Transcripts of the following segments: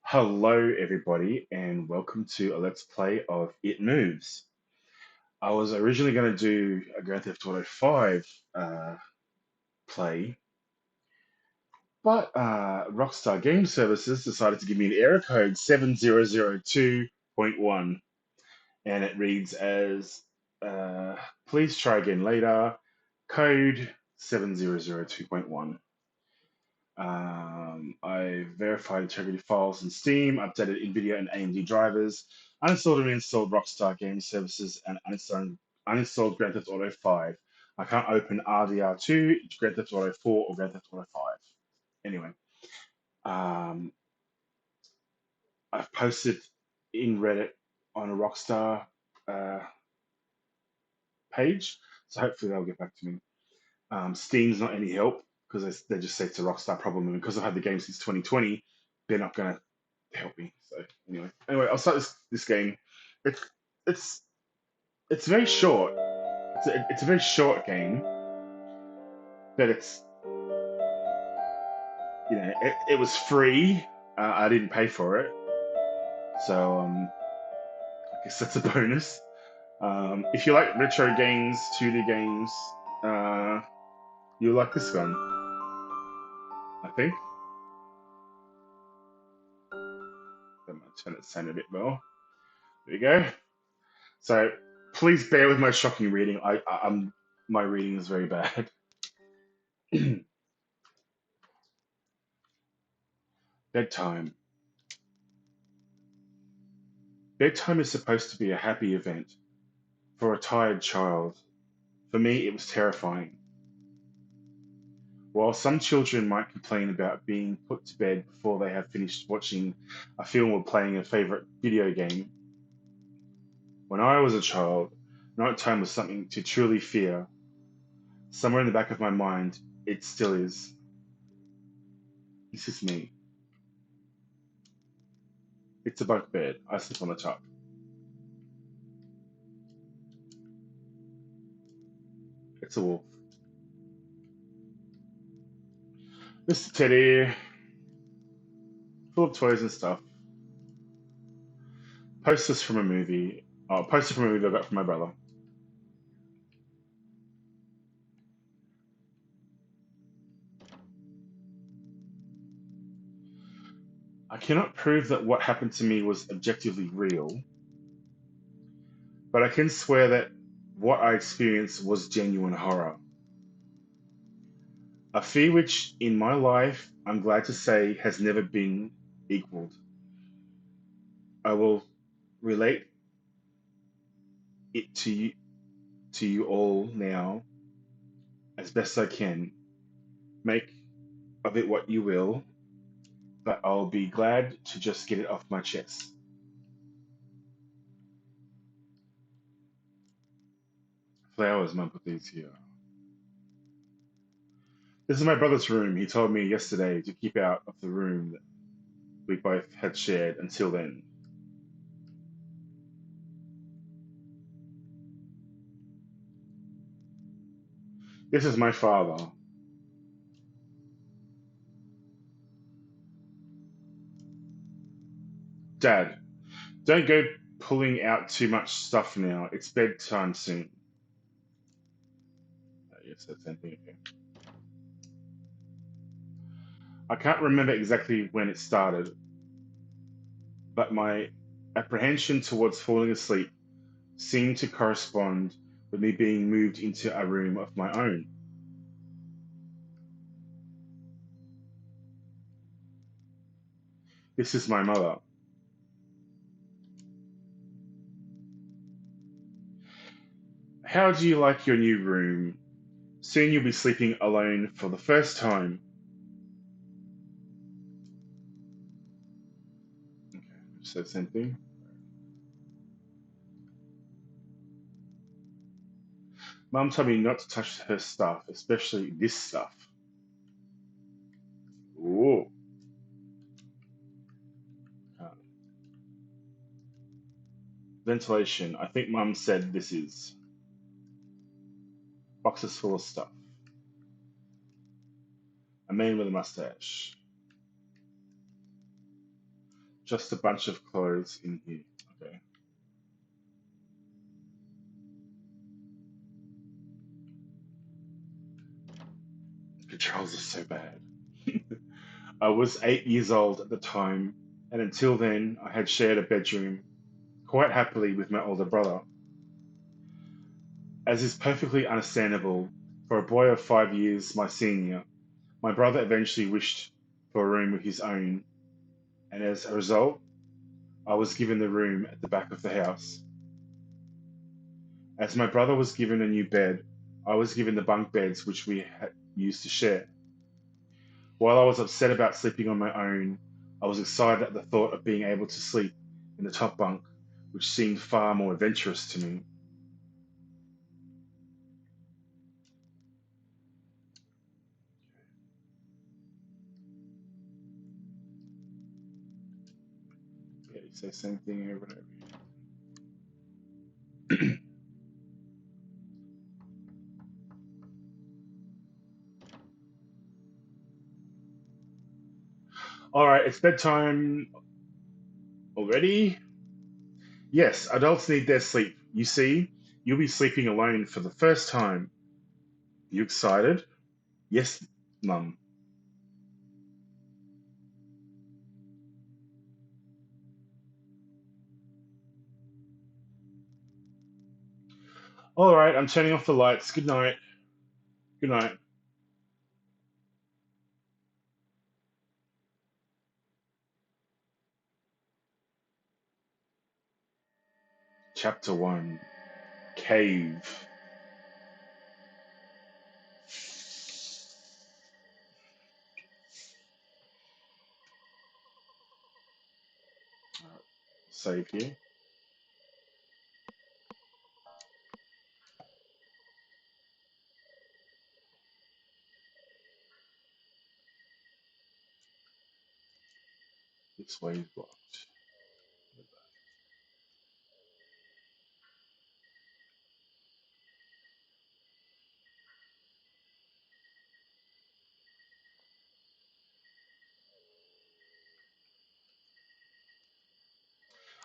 Hello, everybody, and welcome to a Let's Play of It Moves. I was originally going to do a Grand Theft Auto 5 play, but Rockstar Game Services decided to give me an error code 7002.1, and it reads as please try again later, code 7002.1. I verified integrity files in Steam, updated NVIDIA and AMD drivers, uninstalled and reinstalled Rockstar Game Services, and uninstalled Grand Theft Auto 5. I can't open RDR2, Grand Theft Auto 4, or Grand Theft Auto 5. Anyway, um, I've posted in Reddit on a Rockstar uh, page, so hopefully they'll get back to me. Steam's not any help because they just say it's a Rockstar problem, and because I've had the game since 2020, they're not going to help me. So anyway, I'll start this game. It's it's it's very short. It's a very short game, but it was free. I didn't pay for it, so I guess that's a bonus. If you like retro games, 2D games, uh, you'll like this one. I think. I'm gonna turn it sound a bit more. There you go. So please bear with my shocking reading. I'm my reading is very bad. Bedtime. Bedtime is supposed to be a happy event for a tired child. For me, it was terrifying. While some children might complain about being put to bed before they have finished watching a film or playing a favorite video game, when I was a child, nighttime was something to truly fear. Somewhere in the back of my mind, it still is. This is me. It's a bunk bed. I sleep on the top. It's a wolf. Mr. Teddy, full of toys and stuff. Posters from a movie. Oh, poster from a movie I got from my brother. I cannot prove that what happened to me was objectively real, but I can swear that what I experienced was genuine horror. A fear which, in my life, I'm glad to say, has never been equaled. I will relate it to you all now as best I can. Make of it what you will, but I'll be glad to just get it off my chest. Flowers, Mum put these here. This is my brother's room. He told me yesterday to keep out of the room that we both had shared until then. This is my father. Dad, don't go pulling out too much stuff now. It's bedtime soon. Yes, that's anything. Okay. I can't remember exactly when it started, but my apprehension towards falling asleep seemed to correspond with me being moved into a room of my own. This is my mother. How do you like your new room? Soon you'll be sleeping alone for the first time. Okay, so same thing. Mum told me not to touch her stuff, especially this stuff. Ooh. Uh, ventilation. I think Mum said this is boxes full of stuff. A man with a mustache. Just a bunch of clothes in here. Okay. Controls are so bad. I was 8 years old at the time, and until then, I had shared a bedroom quite happily with my older brother. As is perfectly understandable, for a boy of 5 years my senior, my brother eventually wished for a room of his own, and as a result, I was given the room at the back of the house. As my brother was given a new bed, I was given the bunk beds which we had used to share. While I was upset about sleeping on my own, I was excited at the thought of being able to sleep in the top bunk, which seemed far more adventurous to me. Yeah, you say the same thing over and over again. All right, it's bedtime already. Yes, adults need their sleep. You see, you'll be sleeping alone for the first time. You excited? Yes, Mum. All right, I'm turning off the lights. Good night. Good night. Chapter 1. Cave. Save here. This way is blocked.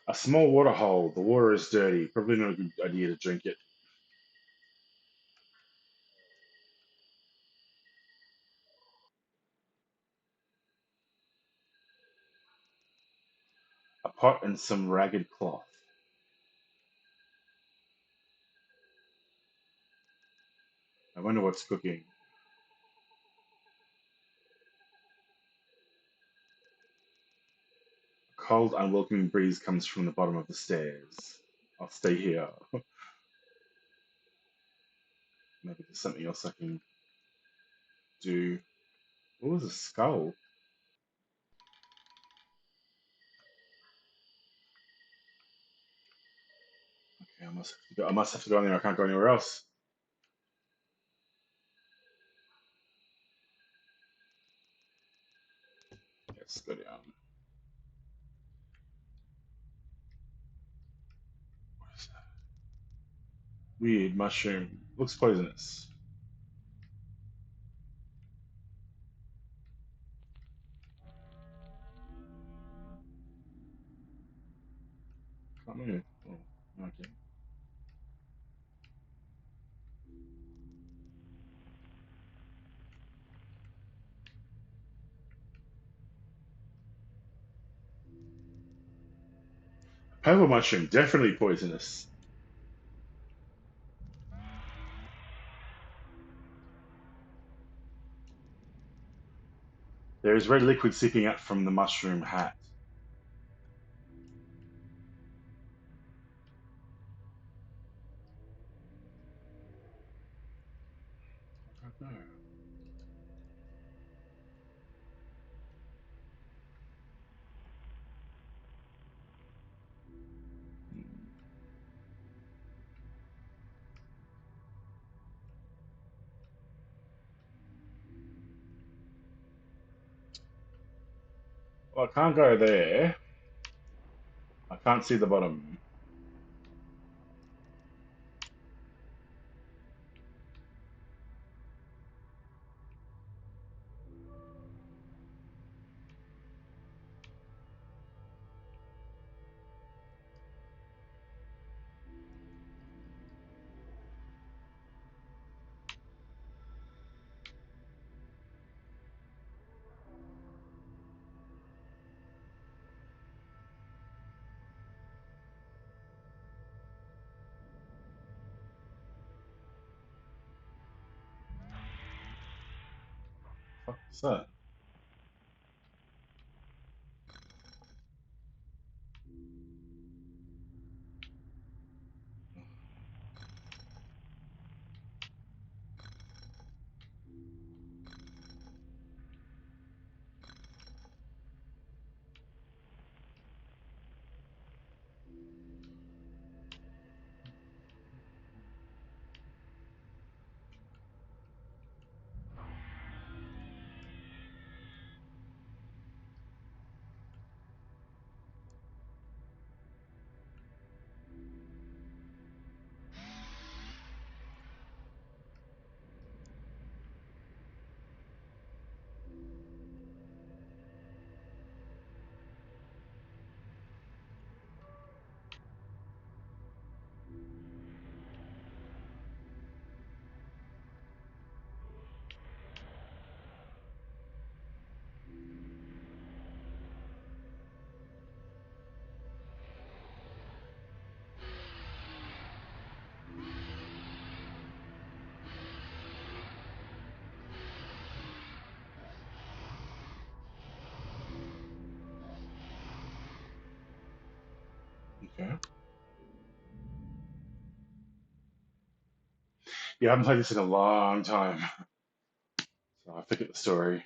A small water hole. The water is dirty. Probably not a good idea to drink it. A pot and some ragged cloth. I wonder what's cooking. A cold, unwelcoming breeze comes from the bottom of the stairs. I'll stay here. Maybe there's something else I can do. What was a skull? Okay, I must have to go. I must have to go in there. I can't go anywhere else. Let's go down. What is that? Weird mushroom. Looks poisonous. Can't move. Oh, okay. Purple mushroom, definitely poisonous. There is red liquid seeping out from the mushroom hat. I don't know. Well, I can't go there. I can't see the bottom. What's that? Okay. Yeah, I haven't played this in a long time, so I forget the story.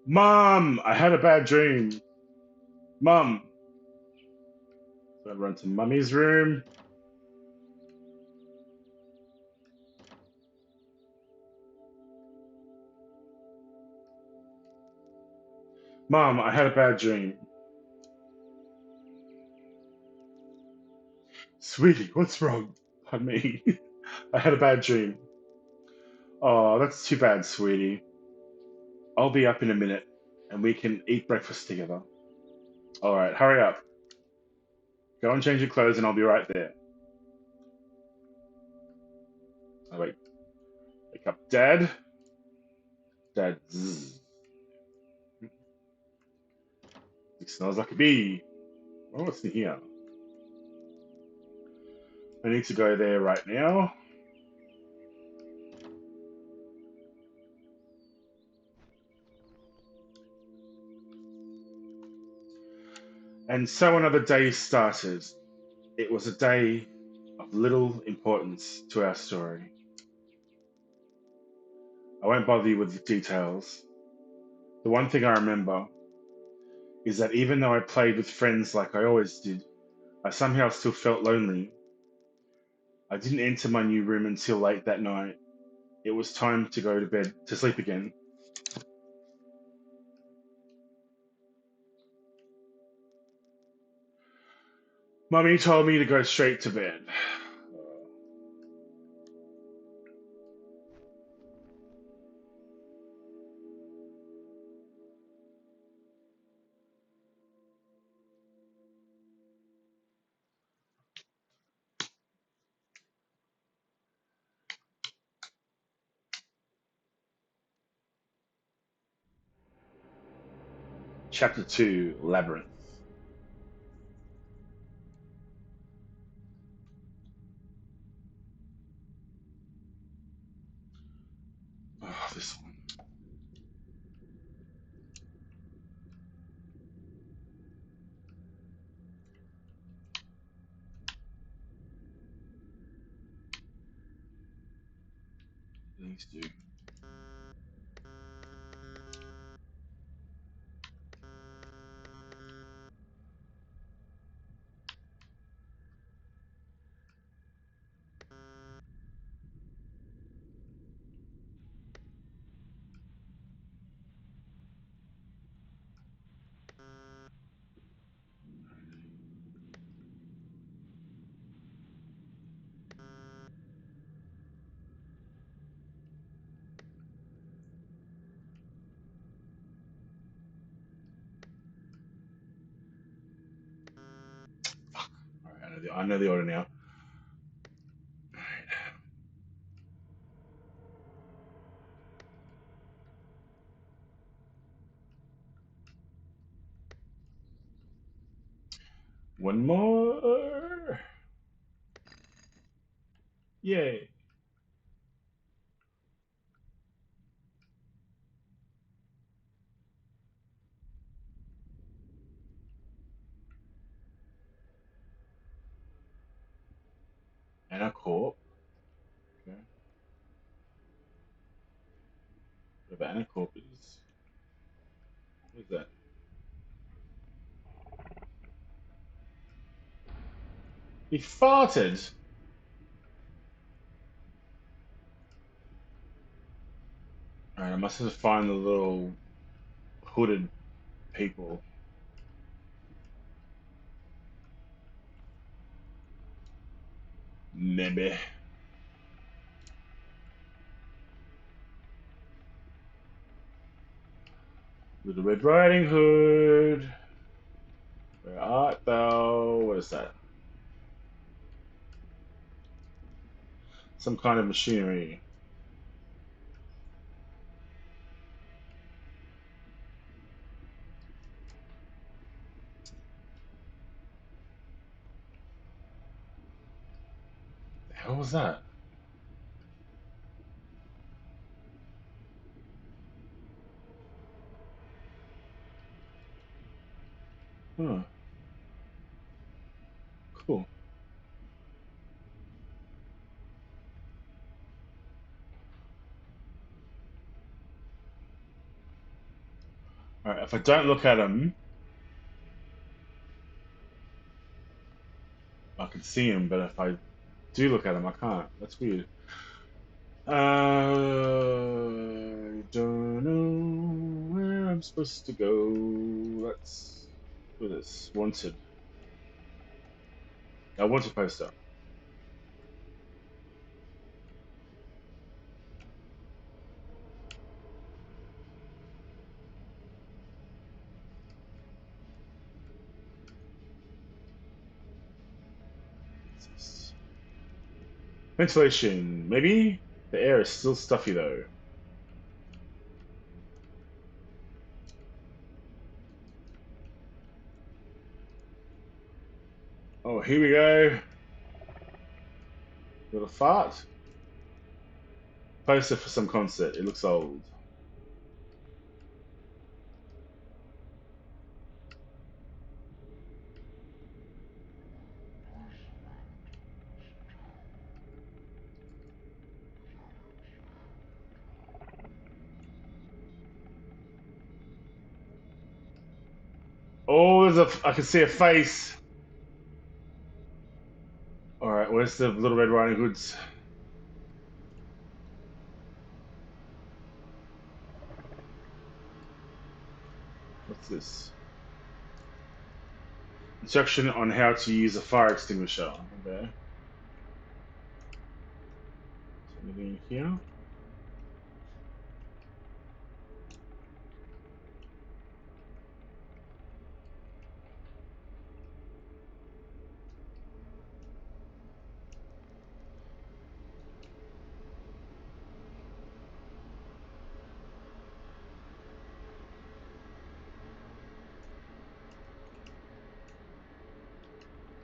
Mom, I had a bad dream. Mom, so I run to Mummy's room. Mom, I had a bad dream. Sweetie, what's wrong? Pardon me. I had a bad dream. Oh, that's too bad, sweetie. I'll be up in a minute, and we can eat breakfast together. All right, hurry up. Go and change your clothes, and I'll be right there. I wake up, Dad. Dad. Zzz. It smells like a bee. Oh, what's in here? I need to go there right now. And so another day started. It was a day of little importance to our story. I won't bother you with the details. The one thing I remember is that even though I played with friends like I always did, I somehow still felt lonely. I didn't enter my new room until late that night. It was time to go to bed, to sleep again. Mummy told me to go straight to bed. Chapter 2, Labyrinth. Oh, this one. These do. All right, I know the order now. All right. One more. Yay. Anacorp. Okay. Whatever Anacorp is. What is that? He farted. Alright, I must have to find the little hooded people. Maybe. Little Red Riding Hood. Where art thou? What is that? Some kind of machinery. The hell was that? Huh. Cool. Alright, if I don't look at them, I can see them, but if I do look at them, I can't. That's weird. I don't know where I'm supposed to go. Let's do this. Wanted. I want to poster. What's this? Ventilation. Maybe? The air is still stuffy though. Oh, here we go. Little fart. Poster for some concert. It looks old. Oh, I can see a face. All right, where's the Little Red Riding Hoods? What's this? Instruction on how to use a fire extinguisher. Okay. Is there anything here?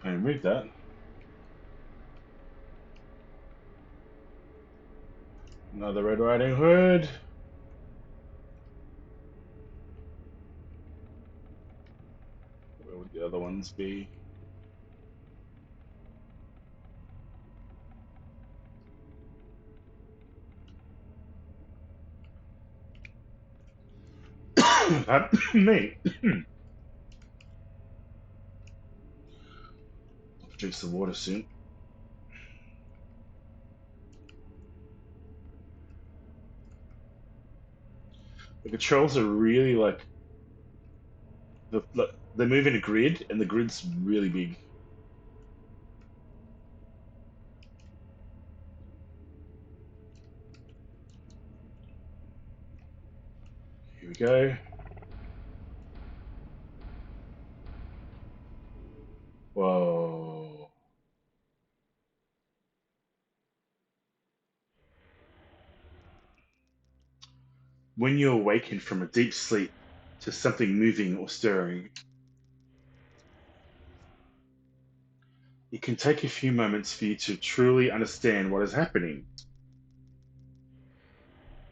I didn't read that. Another Red Riding Hood. Where would the other ones be? Pardon me. I'll drink some water soon. The controls are really like they move in a grid, and the grid's really big. Here we go. Whoa. When you awaken from a deep sleep to something moving or stirring, it can take a few moments for you to truly understand what is happening.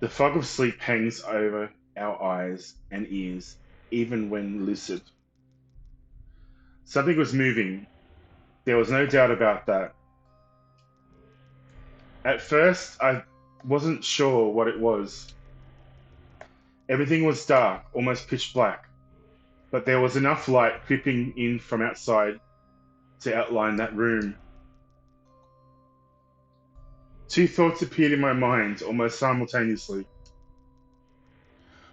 The fog of sleep hangs over our eyes and ears, even when lucid. Something was moving. There was no doubt about that. At first, I wasn't sure what it was. Everything was dark, almost pitch black, but there was enough light creeping in from outside to outline that room. Two thoughts appeared in my mind almost simultaneously.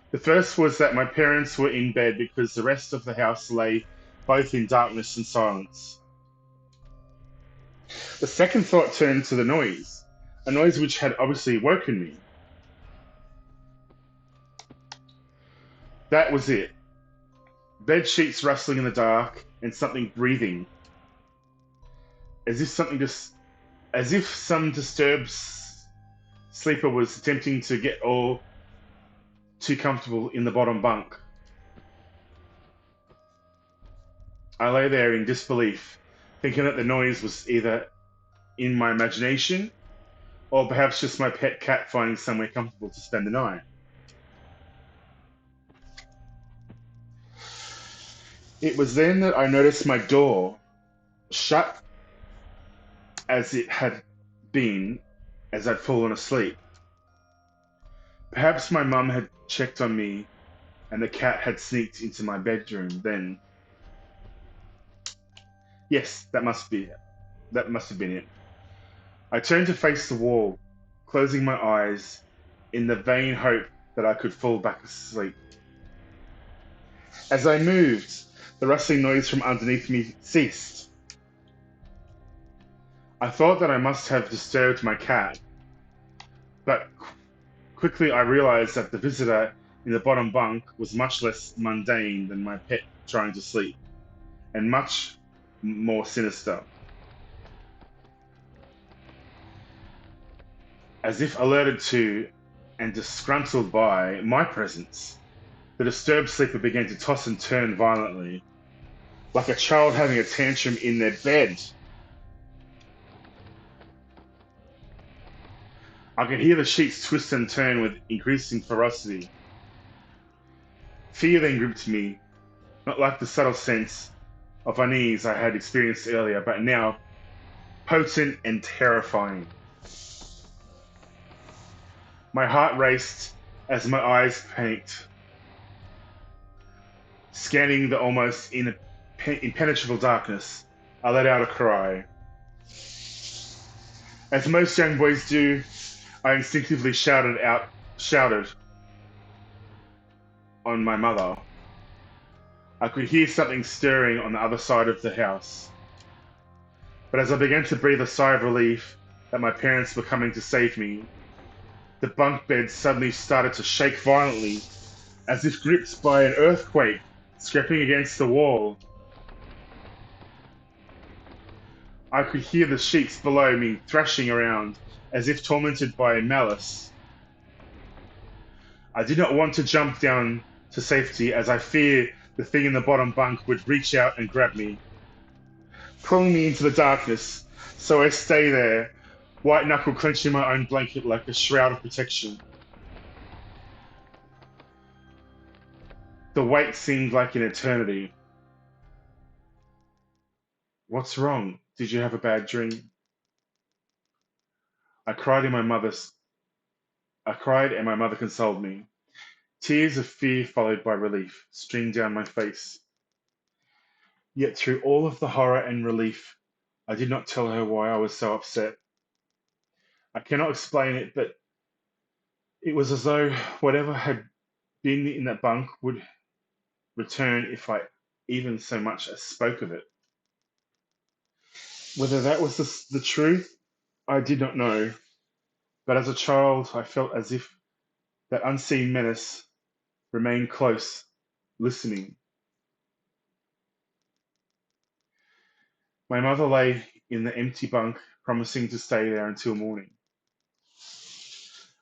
The first was that my parents were in bed because the rest of the house lay both in darkness and silence. The second thought turned to the noise, a noise which had obviously woken me. That was it. Bed sheets rustling in the dark and something breathing, as if something just, as if some disturbed sleeper was attempting to get all too comfortable in the bottom bunk. I lay there in disbelief, thinking that the noise was either in my imagination or perhaps just my pet cat finding somewhere comfortable to spend the night. It was then that I noticed my door shut as it had been as I'd fallen asleep. Perhaps my mum had checked on me and the cat had sneaked into my bedroom then. Yes, that must be it. That must have been it. I turned to face the wall, closing my eyes in the vain hope that I could fall back asleep. As I moved, the rustling noise from underneath me ceased. I thought that I must have disturbed my cat, but quickly I realized that the visitor in the bottom bunk was much less mundane than my pet trying to sleep, and much more sinister. As if alerted to and disgruntled by my presence, the disturbed sleeper began to toss and turn violently, like a child having a tantrum in their bed. I could hear the sheets twist and turn with increasing ferocity. Fear then gripped me, not like the subtle sense of unease I had experienced earlier, but now potent and terrifying. My heart raced as my eyes panicked, scanning the almost impenetrable darkness. I let out a cry. As most young boys do, I instinctively shouted on my mother. I could hear something stirring on the other side of the house. But as I began to breathe a sigh of relief that my parents were coming to save me, the bunk bed suddenly started to shake violently, as if gripped by an earthquake, scraping against the wall. I could hear the sheets below me thrashing around, as if tormented by malice. I did not want to jump down to safety, as I feared the thing in the bottom bunk would reach out and grab me, pulling me into the darkness. So I stay there, white knuckle clenching my own blanket like a shroud of protection. The wait seemed like an eternity. What's wrong? Did you have a bad dream? I cried and my mother's I cried and my mother consoled me. Tears of fear followed by relief streamed down my face. Yet through all of the horror and relief, I did not tell her why I was so upset. I cannot explain it, but it was as though whatever had been in that bunk would return if I even so much as spoke of it. Whether that was the truth, I did not know, but as a child, I felt as if that unseen menace remained close, listening. My mother lay in the empty bunk, promising to stay there until morning.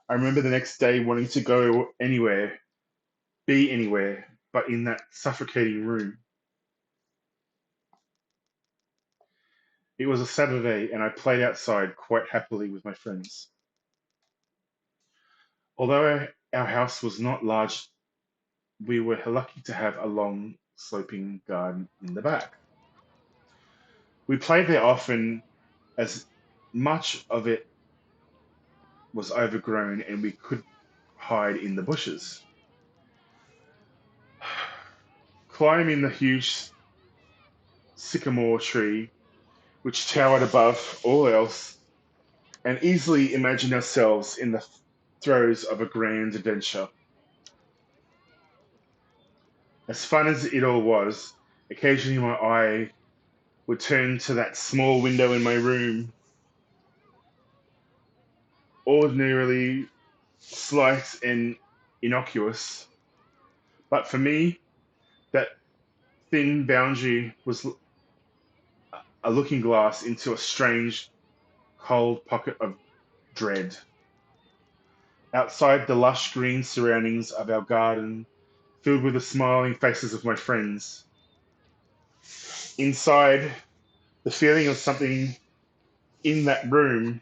I remember the next day wanting to go anywhere, be anywhere, but in that suffocating room. It was a Saturday, and I played outside quite happily with my friends. Although our house was not large, we were lucky to have a long, sloping garden in the back. We played there often, as much of it was overgrown and we could hide in the bushes. Climbing the huge sycamore tree, which towered above all else, and easily imagine ourselves in the throes of a grand adventure. As fun as it all was, occasionally my eye would turn to that small window in my room, ordinarily slight and innocuous. But for me, that thin boundary was a looking glass into a strange, cold pocket of dread. Outside the lush green surroundings of our garden, filled with the smiling faces of my friends. Inside, the feeling of something in that room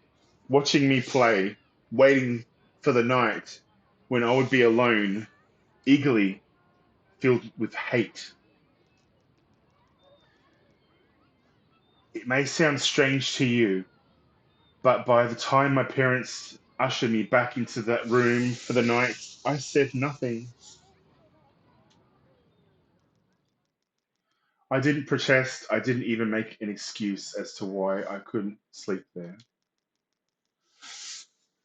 watching me play, waiting for the night when I would be alone, eagerly filled with hate. It may sound strange to you, but by the time my parents ushered me back into that room for the night, I said nothing. I didn't protest. I didn't even make an excuse as to why I couldn't sleep there.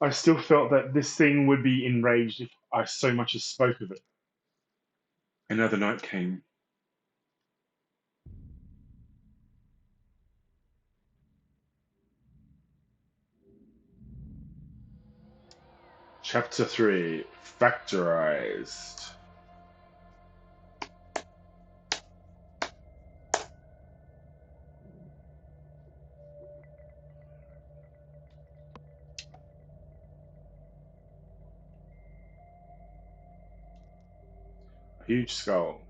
I still felt that this thing would be enraged if I so much as spoke of it. Another night came. Chapter 3 Factorized. A huge skull.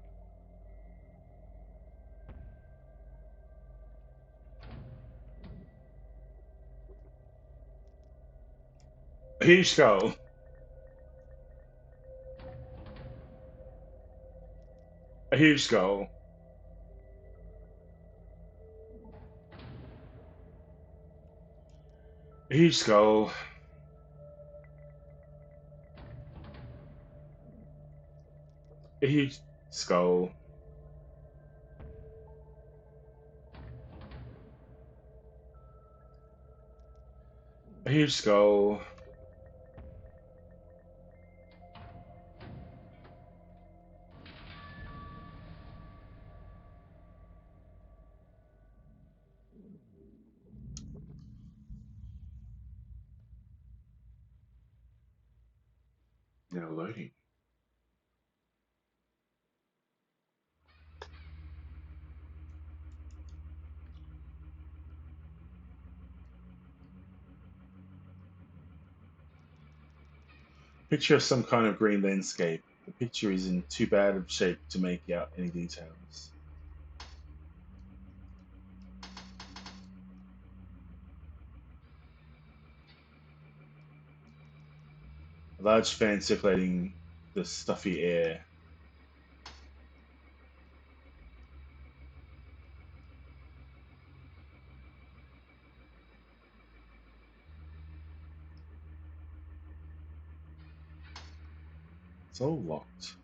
A huge skull. A huge skull. A huge skull. A huge skull. A huge skull. Now loading. Picture of some kind of green landscape. The picture is in too bad of shape to make out any details. A large fan circulating the stuffy air. It's all locked.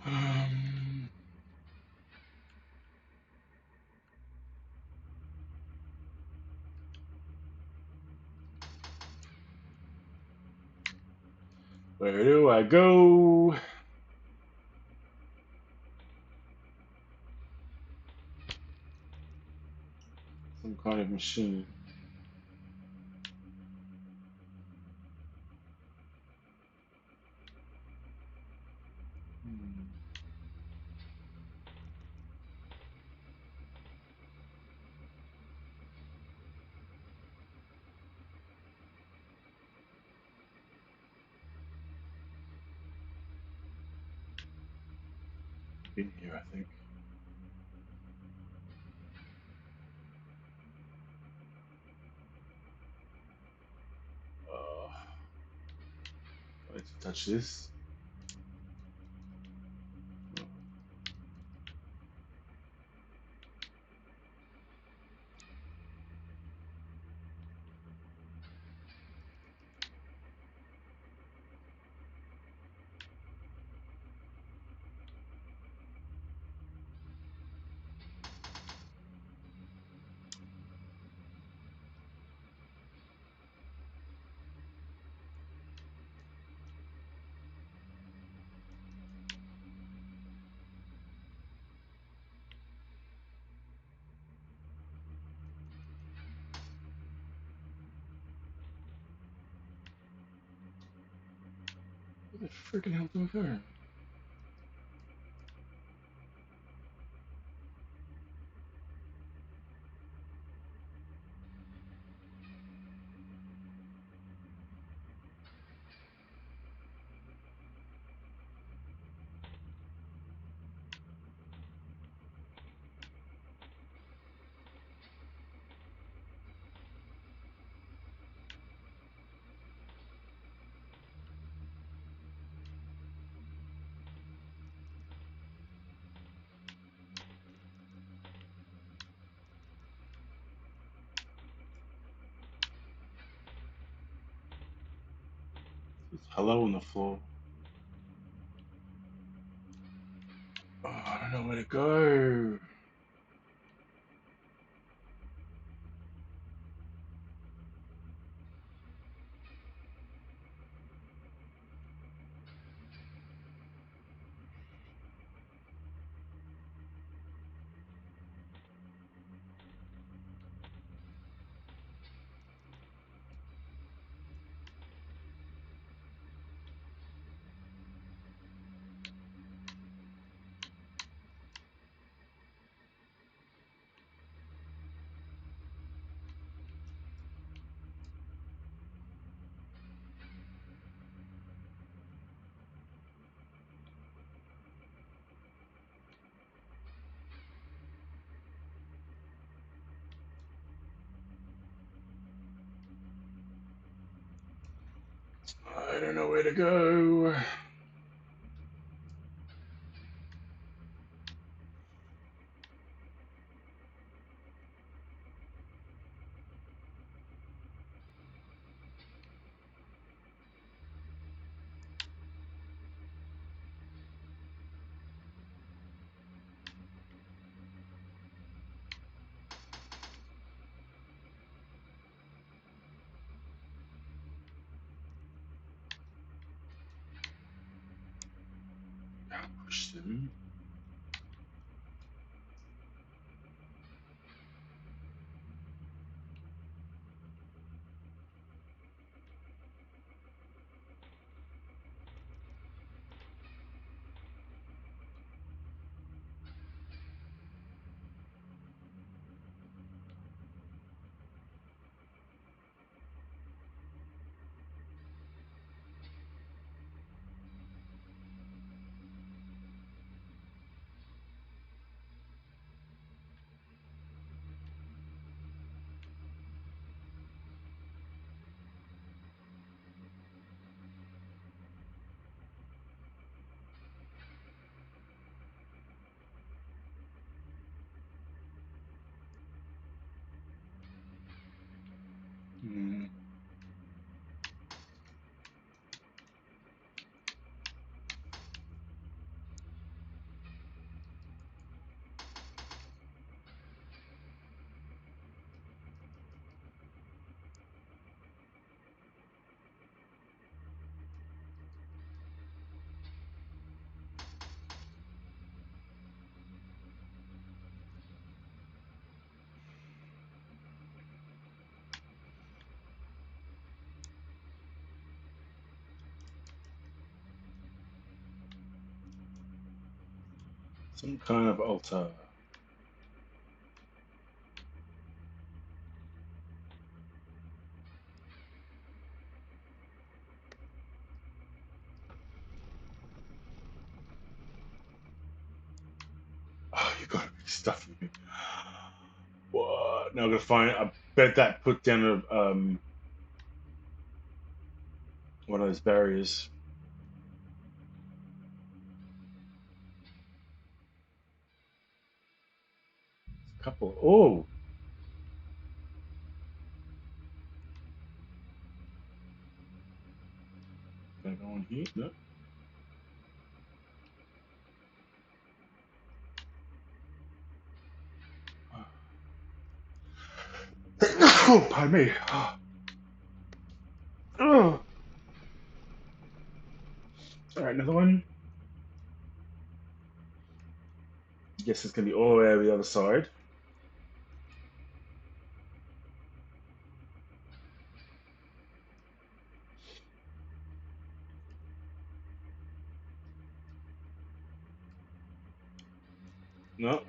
Um, where do I go? Some kind of machine. in here, I think. I need to touch this. Oh, where the freaking hell do I go? There's hello on the floor. Oh, I don't know where to go. I don't know where to go. Push them. Hmm. Some kind of altar. Stuff. What? Now I'm gonna find. I bet that put down one of those barriers. A couple. Oh, can I go on here? No. Oh, pardon me. Oh. All right, another one. Guess it's gonna be all the way over the other side. No.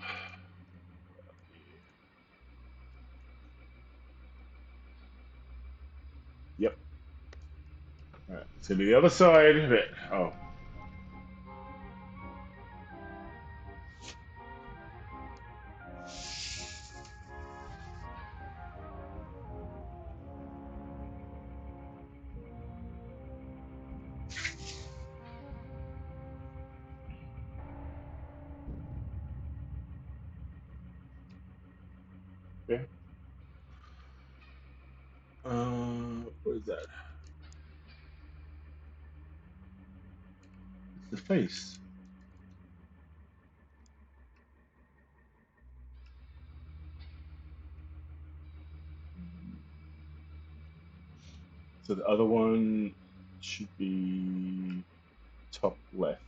Yep. All right, it's gonna be the other side of it. Oh, okay. What is that? It's the face. So the other one should be top left.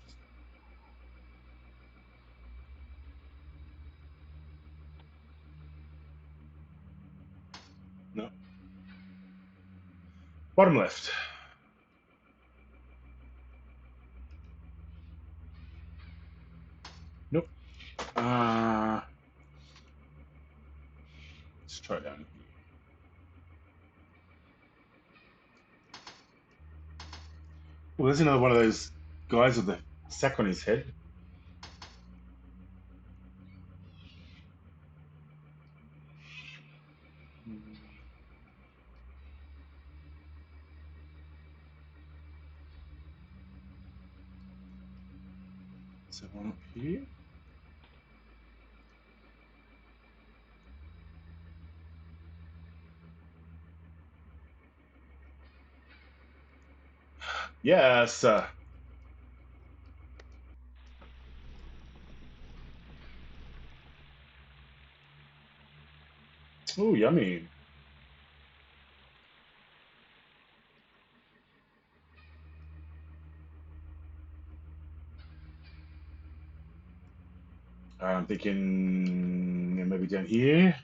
No, bottom left. Nope. Let's try down here. Well, there's another one of those guys with the sack on his head. Is there one up here? Yes. Oh, yummy. I'm thinking maybe down here.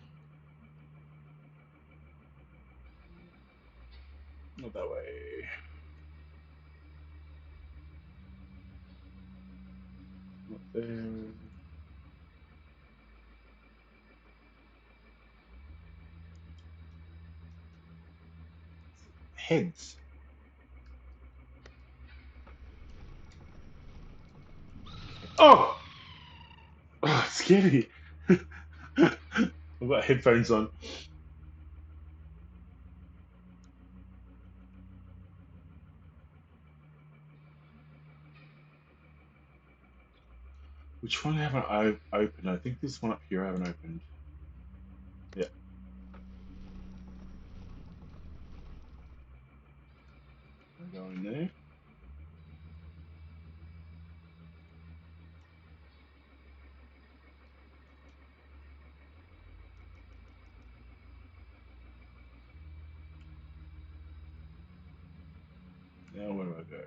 Not that way. Not there. Heads. Oh! Oh, it's scary. I've got headphones on. Which one haven't I opened? I think this one up here I haven't opened. Yeah, I go in there. Now where do I go?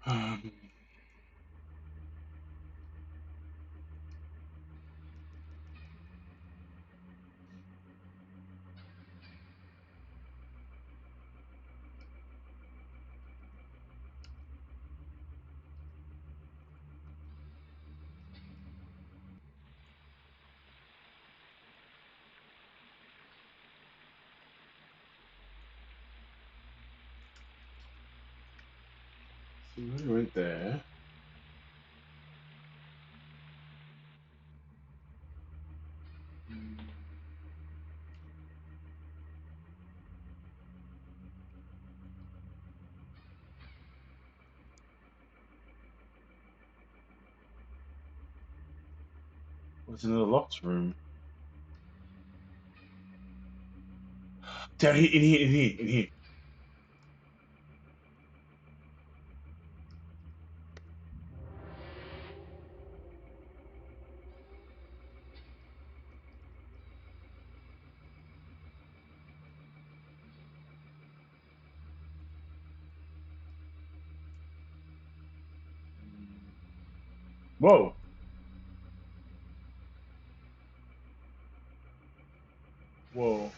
Um, We went there. Was another locked room. Down here, in here, in here, in here. Whoa. Whoa.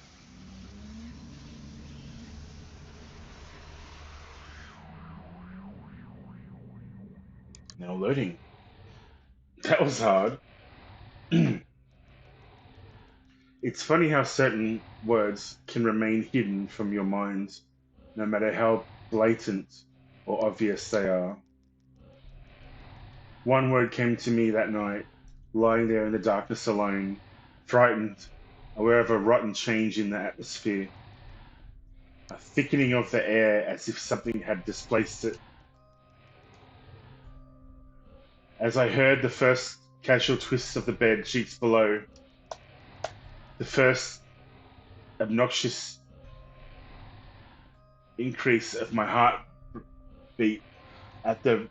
Now loading. That was hard. It's funny how certain words can remain hidden from your mind, no matter how blatant or obvious they are. One word came to me that night, lying there in the darkness alone, frightened, aware of a rotten change in the atmosphere, a thickening of the air as if something had displaced it. As I heard the first casual twists of the bed sheets below, the first obnoxious increase of my heartbeat at the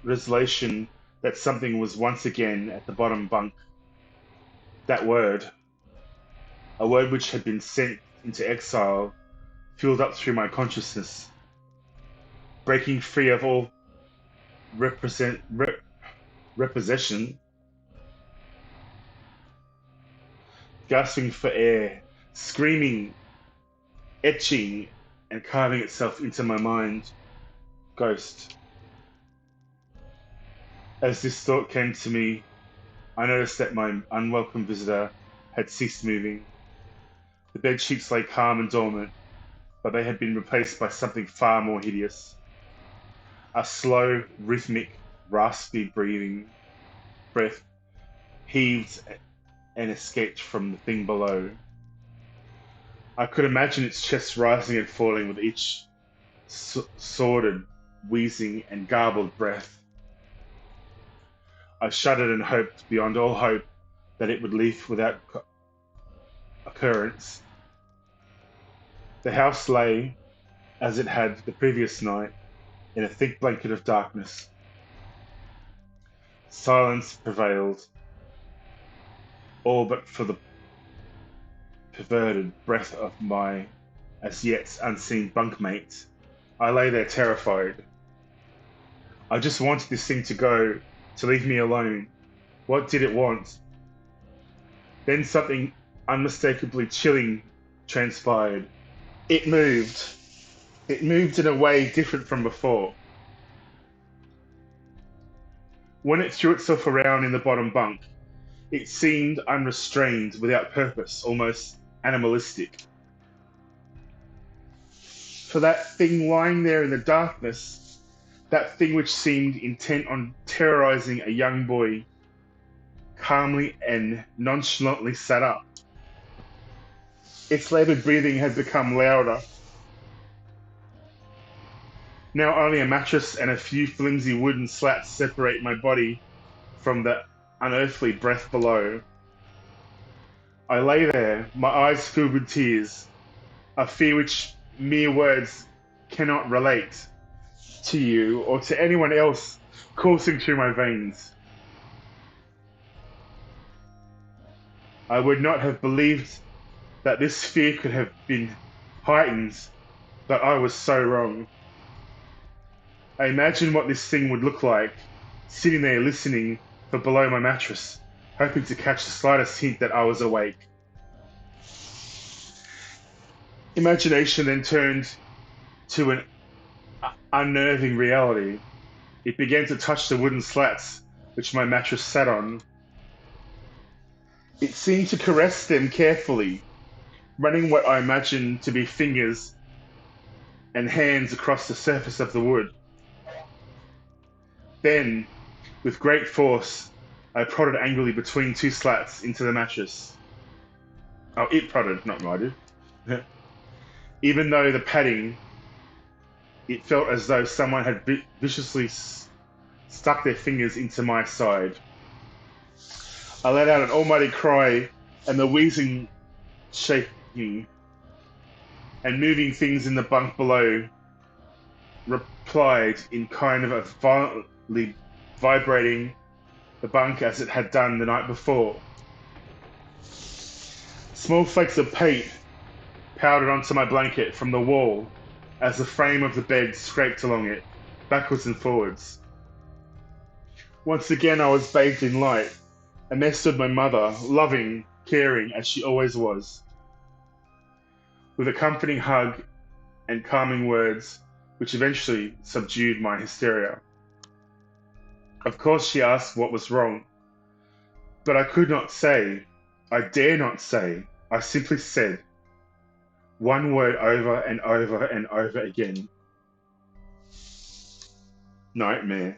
realization that something was once again at the bottom bunk. That word, a word which had been sent into exile, filled up through my consciousness, breaking free of all repossession, gasping for air, screaming, etching, and carving itself into my mind. Ghost. As this thought came to me, I noticed that my unwelcome visitor had ceased moving. The bed sheets lay calm and dormant, but they had been replaced by something far more hideous. A slow, rhythmic, raspy breath heaved and escaped from the thing below. I could imagine its chest rising and falling with each sordid, wheezing, and garbled breath. I shuddered and hoped beyond all hope that it would leave without occurrence. The house lay, as it had the previous night, in a thick blanket of darkness. Silence prevailed, all but for the perverted breath of my as yet unseen bunkmate. I lay there terrified. I just wanted this thing to go, to leave me alone. What did it want? Then something unmistakably chilling transpired. It moved. It moved in a way different from before. When it threw itself around in the bottom bunk, it seemed unrestrained, without purpose, almost animalistic. For that thing lying there in the darkness, that thing which seemed intent on terrorizing a young boy, calmly and nonchalantly sat up. Its labored breathing had become louder. Now only a mattress and a few flimsy wooden slats separate my body from the unearthly breath below. I lay there, my eyes filled with tears, a fear which mere words cannot relate to you or to anyone else coursing through my veins. I would not have believed that this fear could have been heightened, but I was so wrong. I imagined what this thing would look like, sitting there listening for below my mattress, hoping to catch the slightest hint that I was awake. Imagination then turned to an unnerving reality. It began to touch the wooden slats which my mattress sat on. It seemed to caress them carefully, running what I imagined to be fingers and hands across the surface of the wood. Then, with great force, I prodded angrily between two slats into the mattress. Oh, it prodded, not I did. Even though the padding, it felt as though someone had viciously stuck their fingers into my side. I let out an almighty cry, and the wheezing, shaking, and moving things in the bunk below replied in kind of a violently vibrating the bunk as it had done the night before. Small flakes of paint powdered onto my blanket from the wall as the frame of the bed scraped along it, backwards and forwards. Once again I was bathed in light, and there stood my mother, loving, caring as she always was, with a comforting hug and calming words which eventually subdued my hysteria. Of course she asked what was wrong, but I could not say, I dare not say, I simply said one word over and over and over again. Nightmare.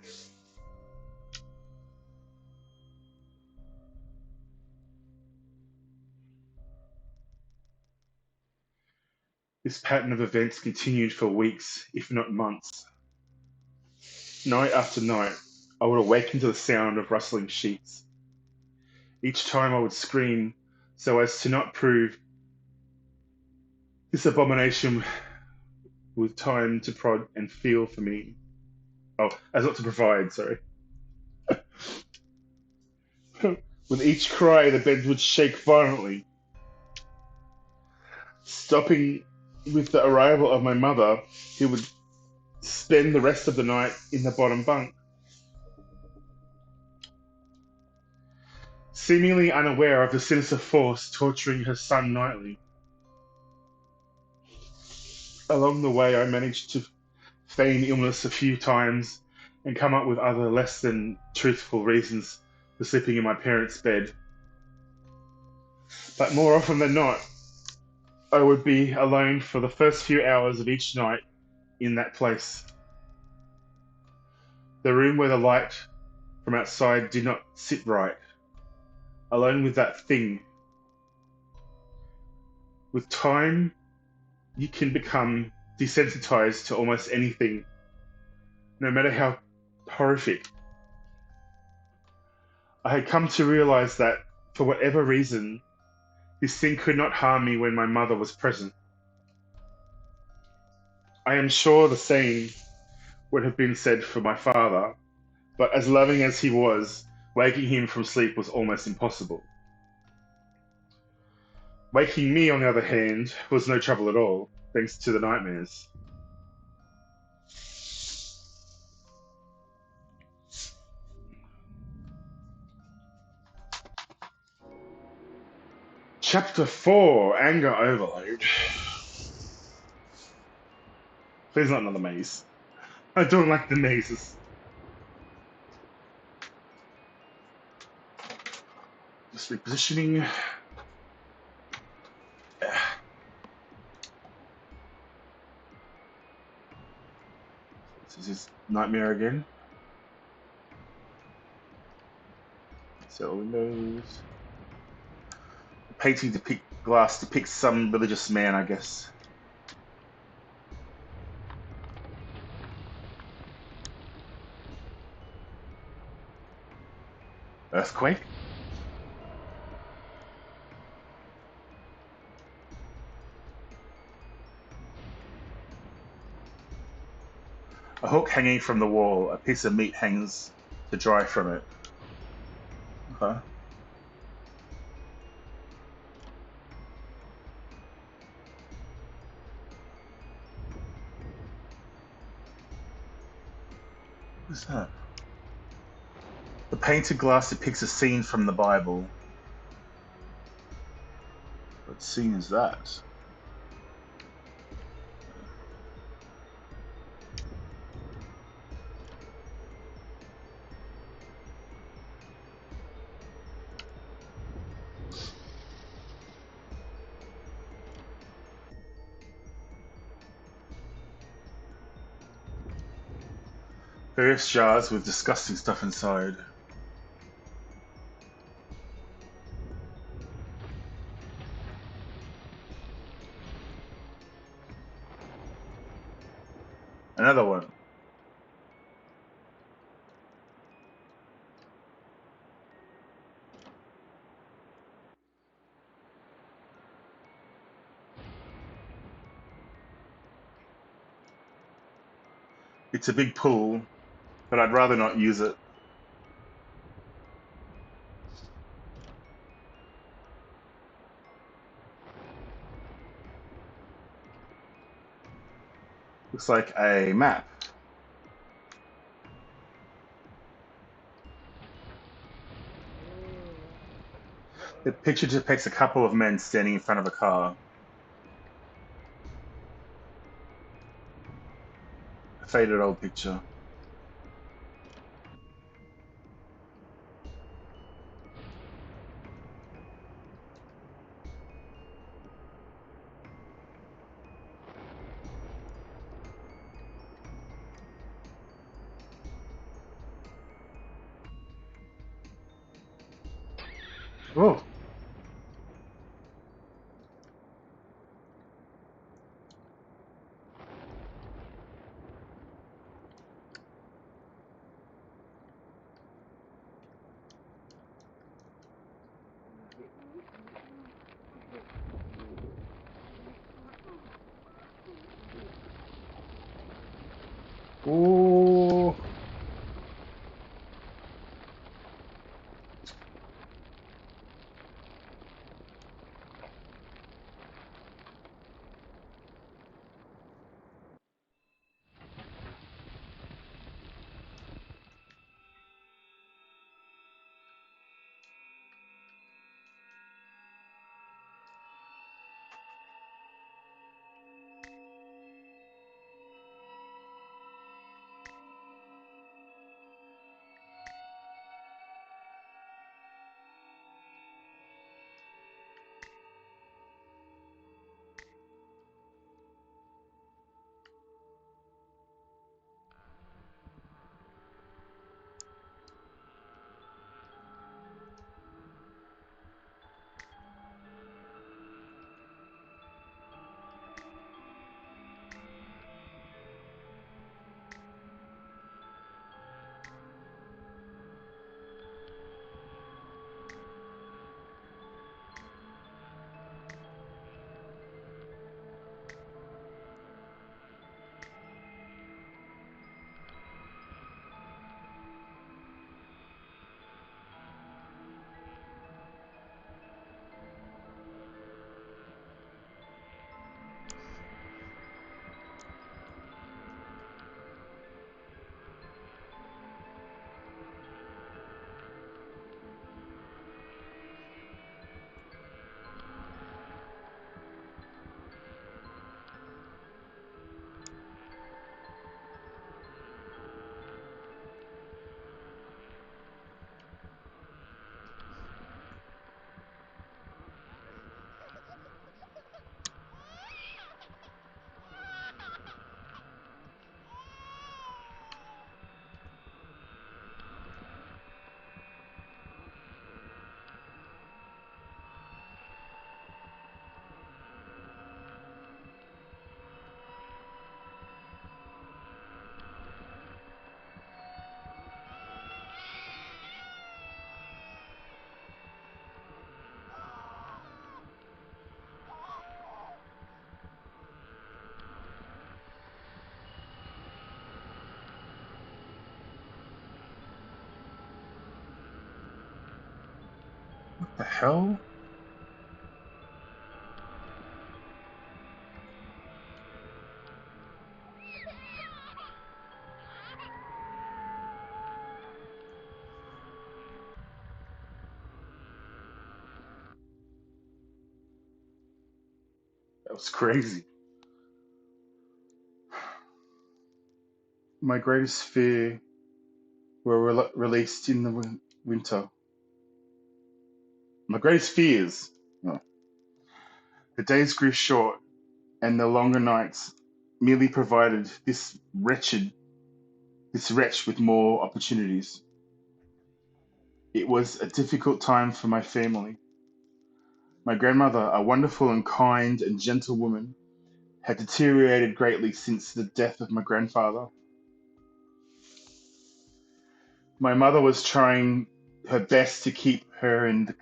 This pattern of events continued for weeks, if not months. Night after night, I would awaken to the sound of rustling sheets. Each time I would scream so as to not prove this abomination with time to prod and feel for me. Oh, as not to provide, sorry. With each cry, the bed would shake violently. Stopping with the arrival of my mother, who would spend the rest of the night in the bottom bunk. Seemingly unaware of the sinister force torturing her son nightly. Along the way, I managed to feign illness a few times and come up with other less than truthful reasons for sleeping in my parents' bed. But more often than not, I would be alone for the first few hours of each night in that place. The room where the light from outside did not sit right. Alone with that thing. With time, you can become desensitized to almost anything, no matter how horrific. I had come to realize that, for whatever reason, this thing could not harm me when my mother was present. I am sure the same would have been said for my father, but as loving as he was, waking him from sleep was almost impossible. Waking me, on the other hand, was no trouble at all, thanks to the nightmares. Chapter 4, Anger Overload. Please not another maze. I don't like the mazes. Just repositioning. This is Nightmare again. So windows. The painting glass depicts some religious man, I guess. Earthquake? A hook hanging from the wall. A piece of meat hangs to dry from it. Okay. What's that? The painted glass depicts a scene from the Bible. What scene is that? Various jars with disgusting stuff inside. Another one. It's a big pool, but I'd rather not use it. Looks like a map. The picture depicts a couple of men standing in front of a car. A faded old picture. Oh, oh, what the hell? That was crazy. My greatest fear were released in the winter. My greatest fears. Oh. The days grew short, and the longer nights merely provided this wretched this wretch with more opportunities. It was a difficult time for my family. My grandmother, a wonderful and kind and gentle woman, had deteriorated greatly since the death of my grandfather. My mother was trying her best to keep her in the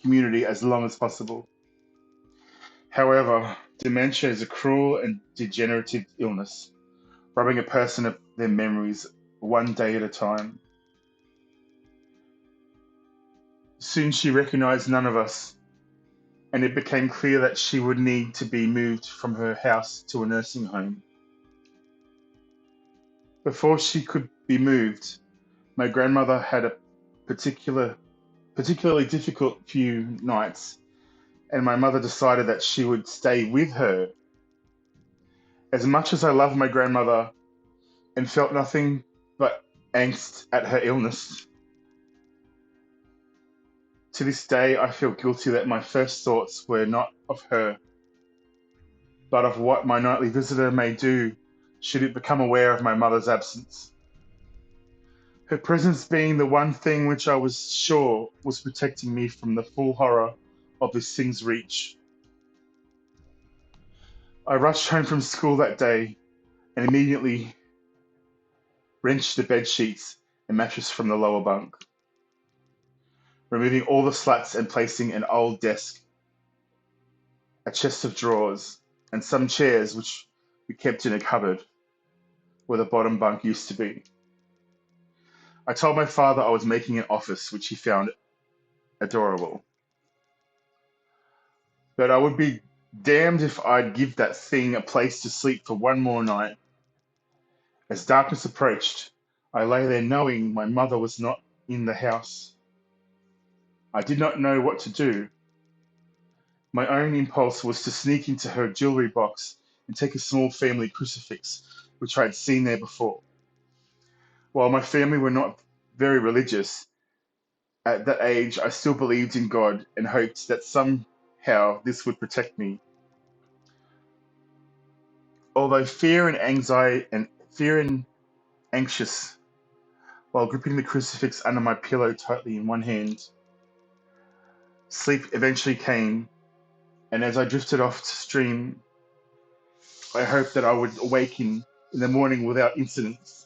community as long as possible. However, dementia is a cruel and degenerative illness, robbing a person of their memories one day at a time. Soon she recognized none of us, and it became clear that she would need to be moved from her house to a nursing home. Before she could be moved, my grandmother had a particularly difficult few nights, and my mother decided that she would stay with her. As much as I loved my grandmother and felt nothing but angst at her illness, to this day I feel guilty that my first thoughts were not of her, but of what my nightly visitor may do should it become aware of my mother's absence. Her presence being the one thing which I was sure was protecting me from the full horror of this thing's reach. I rushed home from school that day and immediately wrenched the bed sheets and mattress from the lower bunk, removing all the slats and placing an old desk, a chest of drawers, and some chairs which we kept in a cupboard where the bottom bunk used to be. I told my father I was making an office, which he found adorable, but I would be damned if I'd give that thing a place to sleep for one more night. As darkness approached, I lay there knowing my mother was not in the house. I did not know what to do. My own impulse was to sneak into her jewelry box and take a small family crucifix, which I had seen there before. While my family were not very religious, at that age I still believed in God and hoped that somehow this would protect me. Although fear and anxious, while gripping the crucifix under my pillow tightly in one hand, sleep eventually came, and as I drifted off to stream, I hoped that I would awaken in the morning without incidents.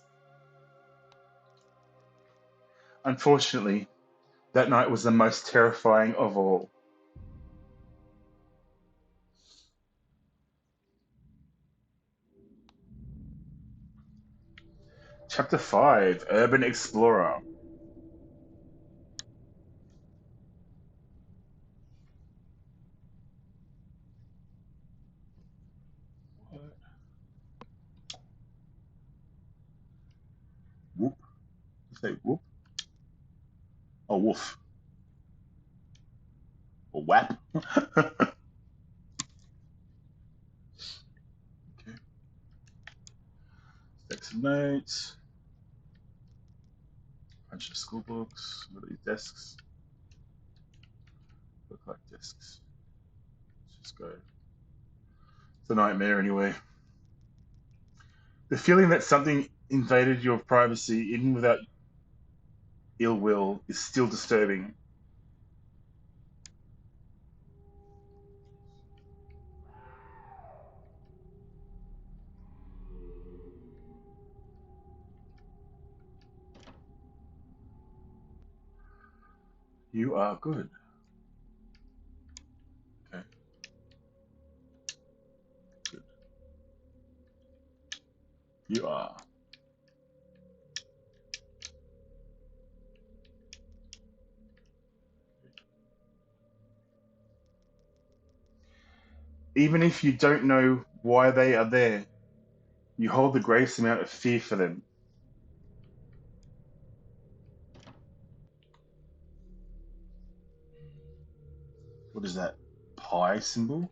Unfortunately, that night was the most terrifying of all. Chapter 5, Urban Explorer. Whoop. You say whoop or woof or whap? Okay. Take some notes. Bunch of school books. What are these desks? Look like desks. Let's just go. It's a nightmare anyway. The feeling that something invaded your privacy, even without ill will, is still disturbing. You are good. Okay, good. You are. Even if you don't know why they are there, you hold the greatest amount of fear for them. What is that? Pi symbol?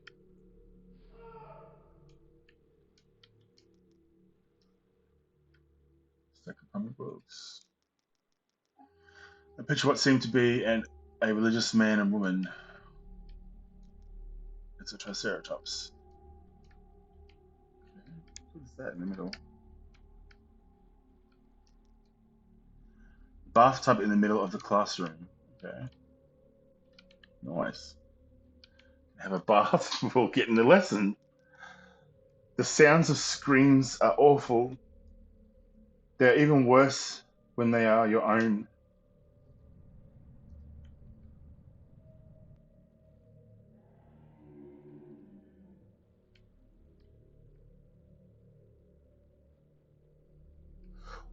Stack of comic books. I picture what seemed to be a religious man and woman. It's a triceratops. Okay. What is that in the middle? bathtub in the middle of the classroom. Okay, nice. Have a bath before getting the lesson. The sounds of screams are awful. They're even worse when they are your own.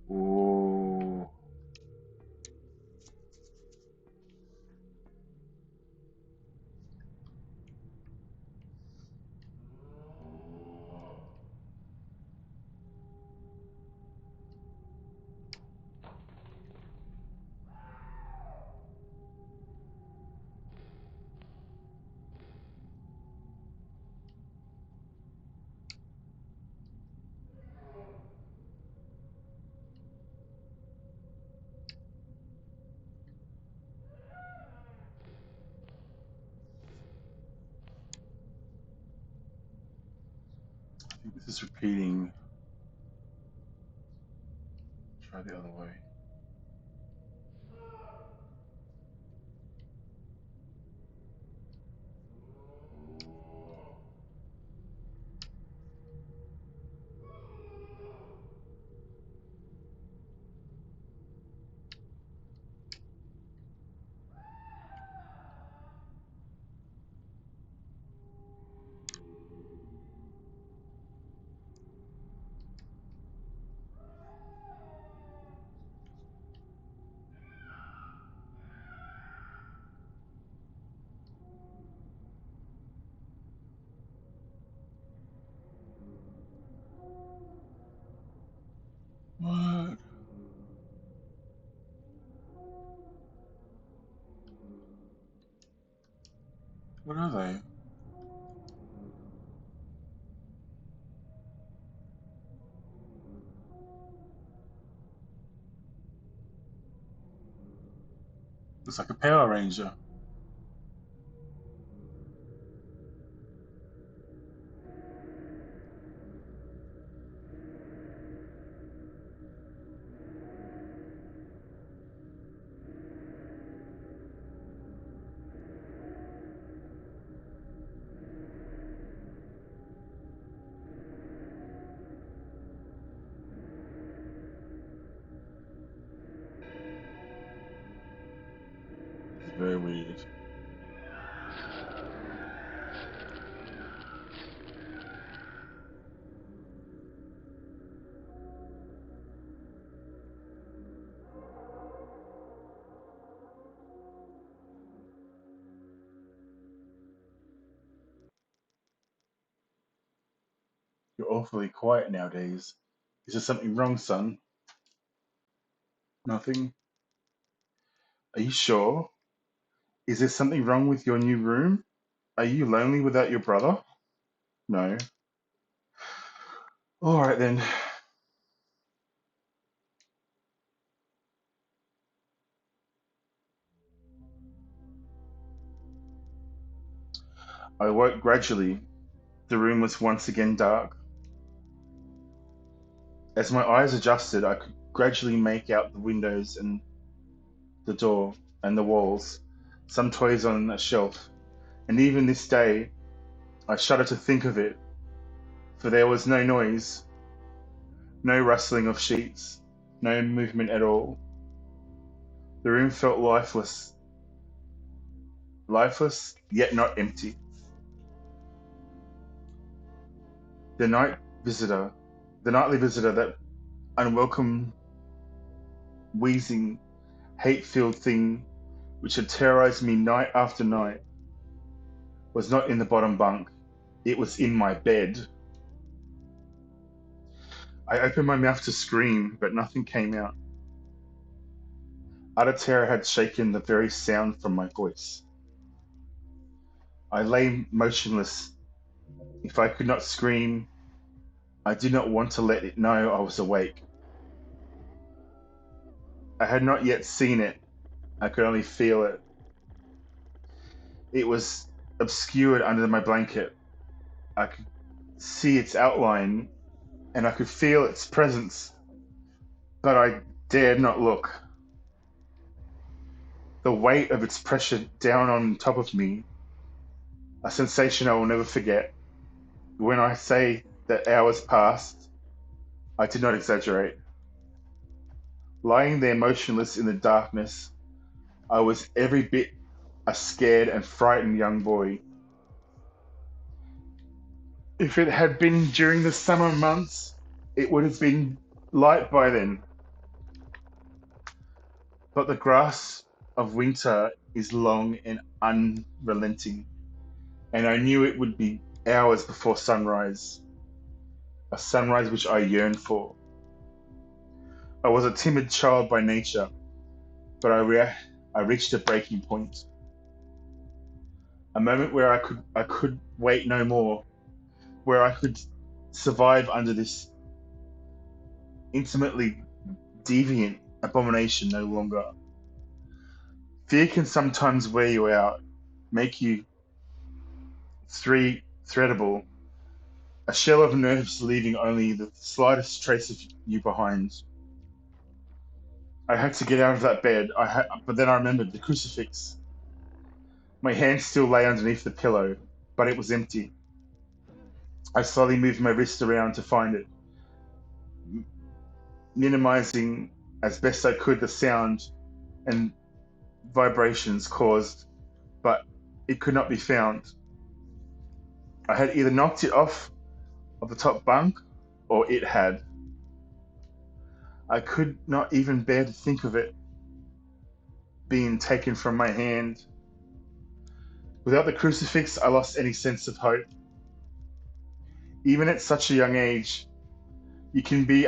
Ooh. I think this is repeating. Try the other way. What? What are they? Looks like a Power Ranger. It's very weird. You're awfully quiet nowadays. Is there something wrong, son? Nothing? Are you sure? Is there something wrong with your new room? Are you lonely without your brother? No. All right then. I woke gradually. The room was once again dark. As my eyes adjusted, I could gradually make out the windows and the door and the walls, some toys on a shelf, and even this day I shudder to think of it, for there was no noise, no rustling of sheets, no movement at all. The room felt lifeless, yet not empty. The night visitor, the nightly visitor, that unwelcome, wheezing, hate-filled thing which had terrorized me night after night, was not in the bottom bunk. It was in my bed. I opened my mouth to scream, but nothing came out. Utter terror had shaken the very sound from my voice. I lay motionless. If I could not scream, I did not want to let it know I was awake. I had not yet seen it. I could only feel it. It was obscured under my blanket. I could see its outline and I could feel its presence, but I dared not look. the weight of its pressure down on top of me, a sensation I will never forget. When I say that hours passed, I did not exaggerate. Lying there motionless in the darkness, I was every bit a scared and frightened young boy. If it had been during the summer months, it would have been light by then. But the grass of winter is long and unrelenting, and I knew it would be hours before sunrise, a sunrise which I yearned for. I was a timid child by nature, but I reached a breaking point, a moment where I could wait no more, where I could survive under this intimately deviant abomination no longer. Fear can sometimes wear you out, make you threadable, a shell of nerves leaving only the slightest trace of you behind. I had to get out of that bed, but then I remembered the crucifix. My hand still lay underneath the pillow, but it was empty. I slowly moved my wrist around to find it, minimizing as best I could the sound and vibrations caused, but it could not be found. I had either knocked it off of the top bunk, or it had. I could not even bear to think of it being taken from my hand. Without the crucifix, I lost any sense of hope. Even at such a young age, you can be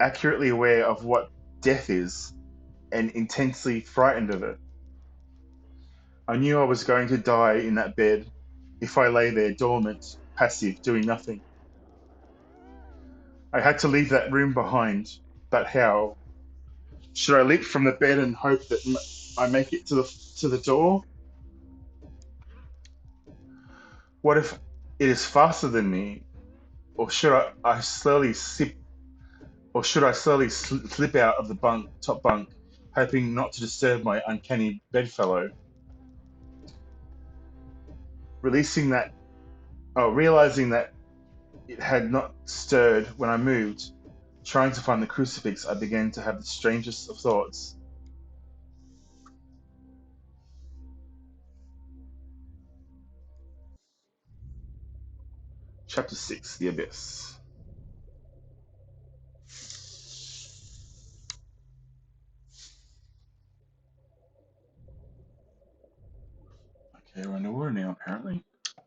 accurately aware of what death is and intensely frightened of it. I knew I was going to die in that bed if I lay there dormant, passive, doing nothing. I had to leave that room behind, but how? Should I leap from the bed and hope that I make it to the door? What if it is faster than me? Or I slowly slip? Or should I slowly slip out of the top bunk, hoping not to disturb my uncanny bedfellow? Releasing that, realizing that it had not stirred when I moved, trying to find the crucifix, I began to have the strangest of thoughts. Chapter 6, The Abyss. Okay, we're underwater now, apparently. I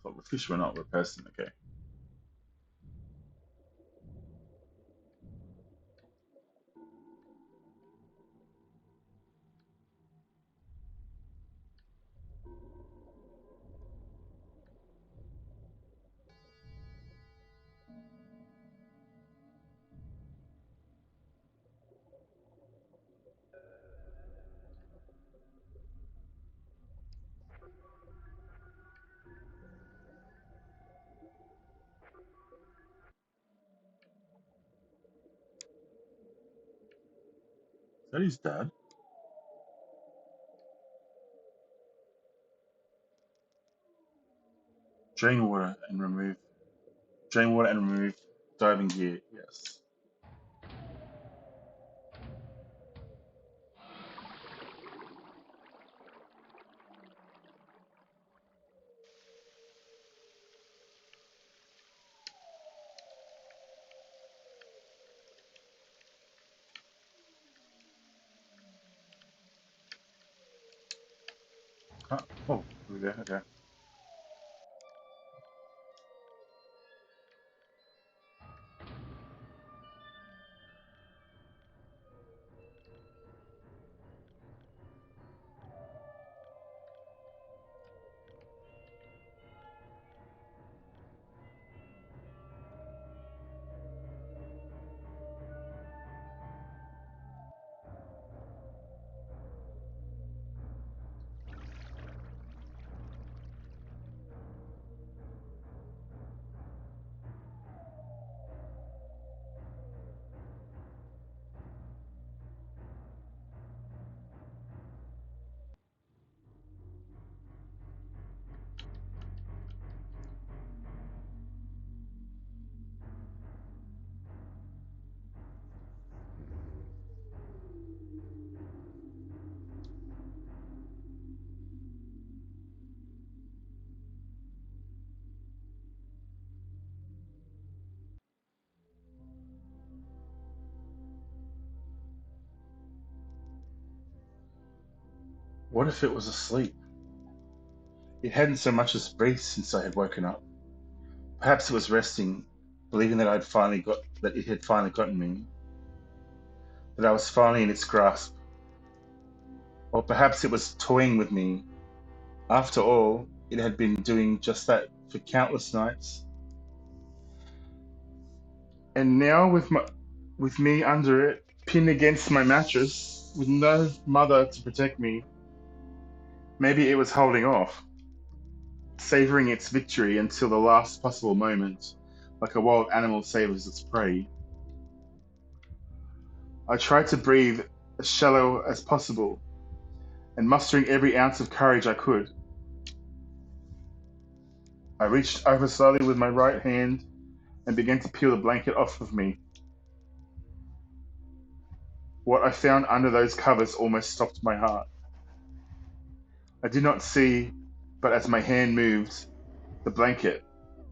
thought the fish were not with a person, okay. That is dad. Drain water and remove. Drain water and remove diving gear, yes. Oh, over there, okay. What if it was asleep? It hadn't so much as breathed since I had woken up. Perhaps it was resting, believing that it had finally gotten me, that I was finally in its grasp. Or perhaps it was toying with me. After all, it had been doing just that for countless nights. And now with me under it, pinned against my mattress, with no mother to protect me, maybe it was holding off, savoring its victory until the last possible moment, like a wild animal savors its prey. I tried to breathe as shallow as possible, and mustering every ounce of courage I could, I reached over slowly with my right hand and began to peel the blanket off of me. What I found under those covers almost stopped my heart. I did not see, but as my hand moved, the blanket,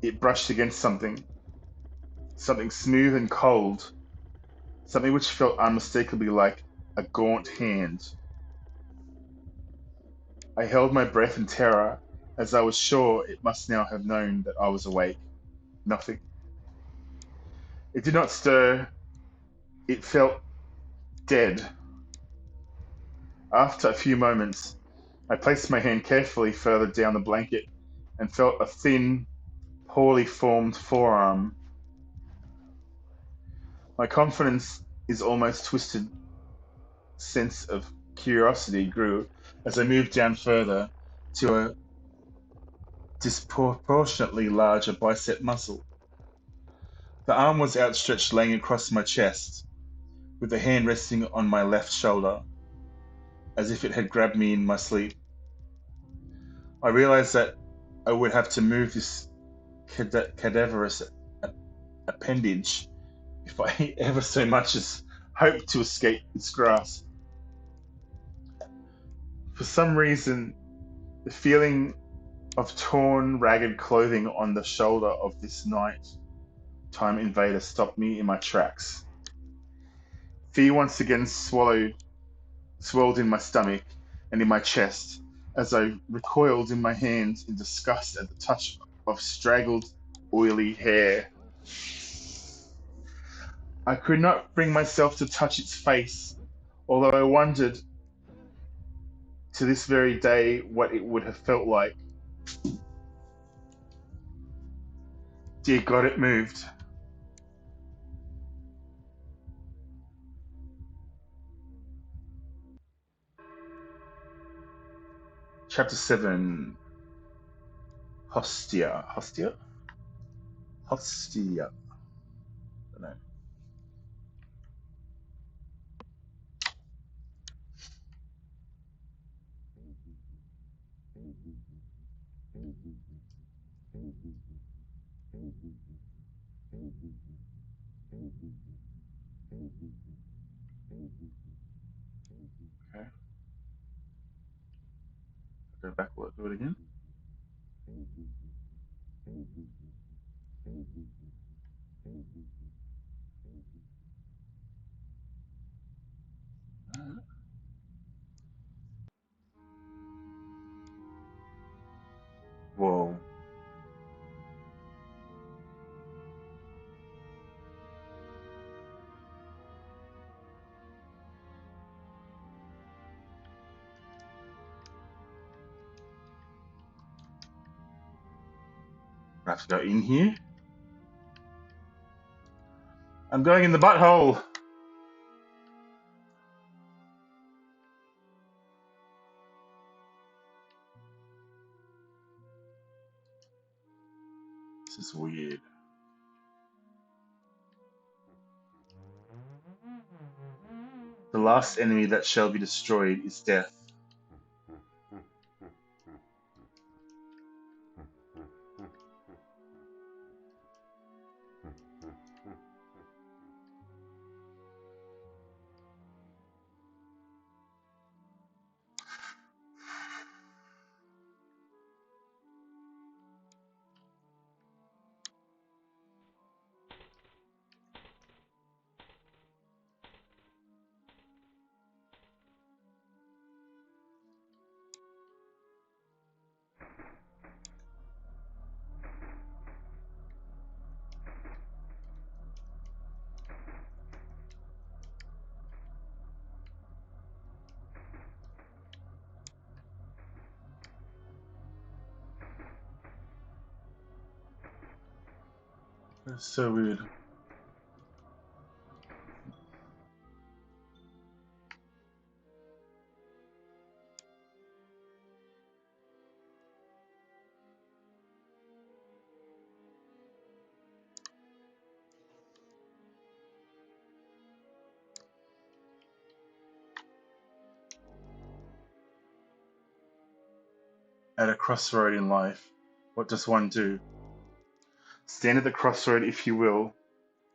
it brushed against something smooth and cold, something which felt unmistakably like a gaunt hand. I held my breath in terror, as I was sure it must now have known that I was awake. Nothing. It did not stir, it felt dead. After a few moments, I placed my hand carefully further down the blanket and felt a thin, poorly formed forearm. My confidence is almost twisted sense of curiosity grew as I moved down further to a disproportionately larger bicep muscle. The arm was outstretched, laying across my chest, with the hand resting on my left shoulder, as if it had grabbed me in my sleep. I realized that I would have to move this cadaverous appendage if I ever so much as hoped to escape its grasp. For some reason, the feeling of torn, ragged clothing on the shoulder of this night-time invader stopped me in my tracks. Fear once again swelled in my stomach and in my chest as I recoiled in my hands in disgust at the touch of straggled, oily hair. I could not bring myself to touch its face, although I wondered to this very day what it would have felt like. Dear God, it moved. Chapter 7. Hostia. Hostia? Hostia. I don't know. Okay. Go back, do it again. Whoa. I have to go in here. I'm going in the butthole. This is weird. The last enemy that shall be destroyed is death. That's so weird. At a crossroad in life, what does one do? Stand at the crossroad if you will,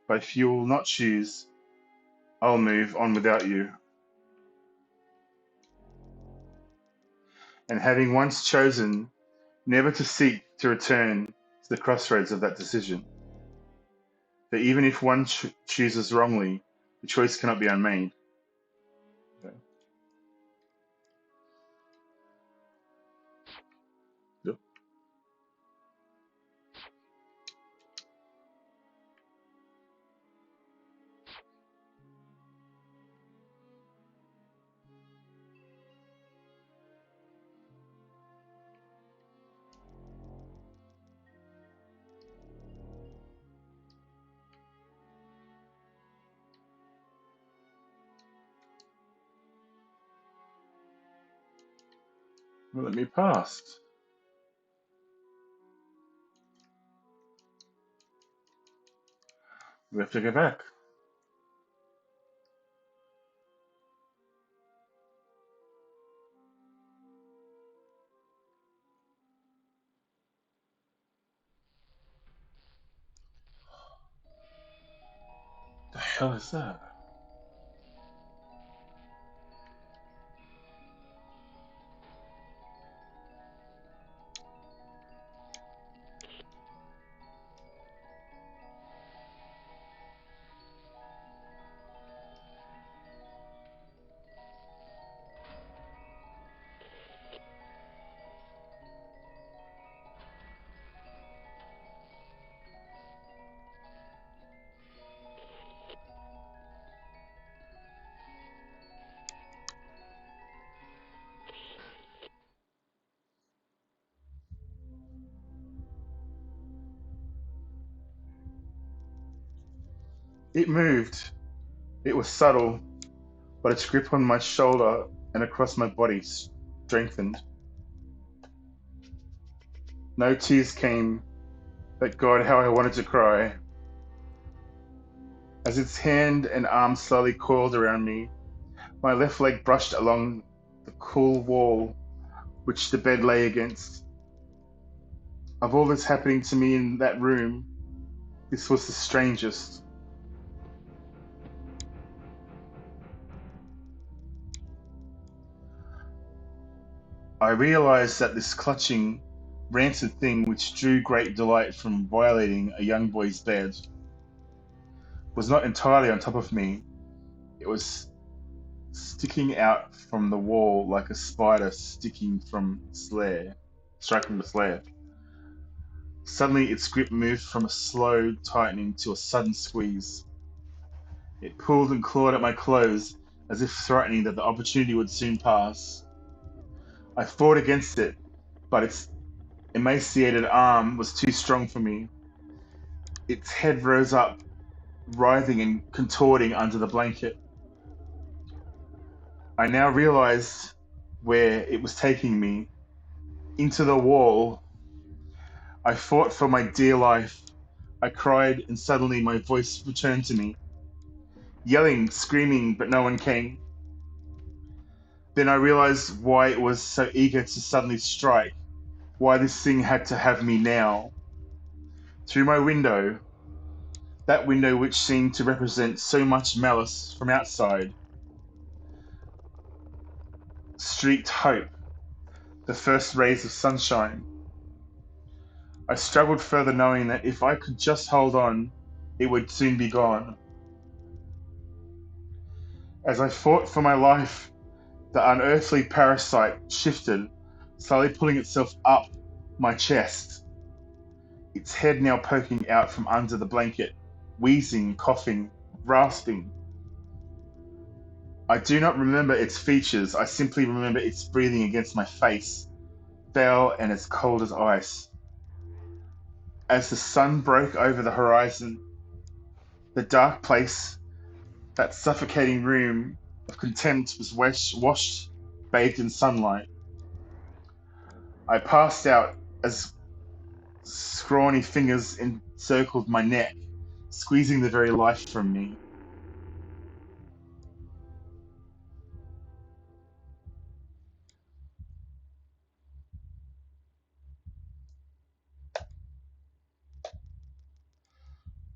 but if you will not choose, I'll move on without you. And having once chosen, never to seek to return to the crossroads of that decision. That even if one chooses wrongly, the choice cannot be unmade. Okay. Yep. Well, let me past. We have to go back. The hell is that? It moved. It was subtle, but its grip on my shoulder and across my body strengthened. No tears came, but God, how I wanted to cry. As its hand and arm slowly coiled around me, my left leg brushed along the cool wall which the bed lay against. Of all that's happening to me in that room, this was the strangest. I realized that this clutching, rancid thing which drew great delight from violating a young boy's bed was not entirely on top of me. It was sticking out from the wall like a spider striking the slayer. Suddenly, its grip moved from a slow tightening to a sudden squeeze. It pulled and clawed at my clothes as if threatening that the opportunity would soon pass. I fought against it, but its emaciated arm was too strong for me. Its head rose up, writhing and contorting under the blanket. I now realized where it was taking me, into the wall. I fought for my dear life. I cried, and suddenly my voice returned to me, yelling, screaming, but no one came. Then I realized why it was so eager to suddenly strike, why this thing had to have me now. Through my window, that window which seemed to represent so much malice from outside, streaked hope, the first rays of sunshine. I struggled further, knowing that if I could just hold on, it would soon be gone. As I fought for my life, the unearthly parasite shifted, slowly pulling itself up my chest, its head now poking out from under the blanket, wheezing, coughing, rasping. I do not remember its features, I simply remember its breathing against my face, foul and as cold as ice. As the sun broke over the horizon, the dark place, that suffocating room of contempt, was washed, bathed in sunlight. I passed out as scrawny fingers encircled my neck, squeezing the very life from me.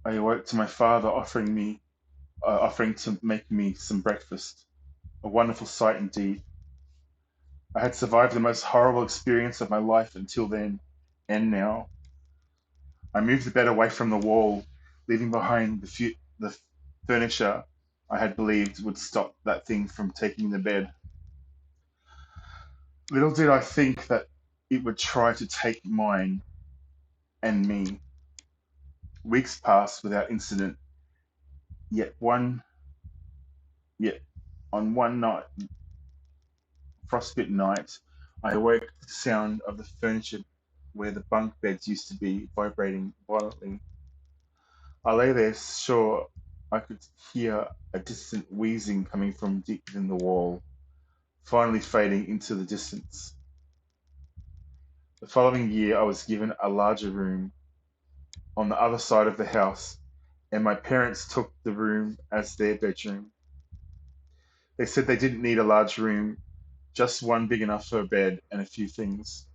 I awoke to my father offering to make me some breakfast. A wonderful sight indeed. I had survived the most horrible experience of my life until then, and now. I moved the bed away from the wall, leaving behind the furniture I had believed would stop that thing from taking the bed. Little did I think that it would try to take mine and me. Weeks passed without incident, yet one yet on one night, frostbitten night, I awoke to the sound of the furniture where the bunk beds used to be vibrating violently. I lay there, sure I could hear a distant wheezing coming from deep within the wall, finally fading into the distance. The following year, I was given a larger room on the other side of the house, and my parents took the room as their bedroom. They said they didn't need a large room, just one big enough for a bed and a few things.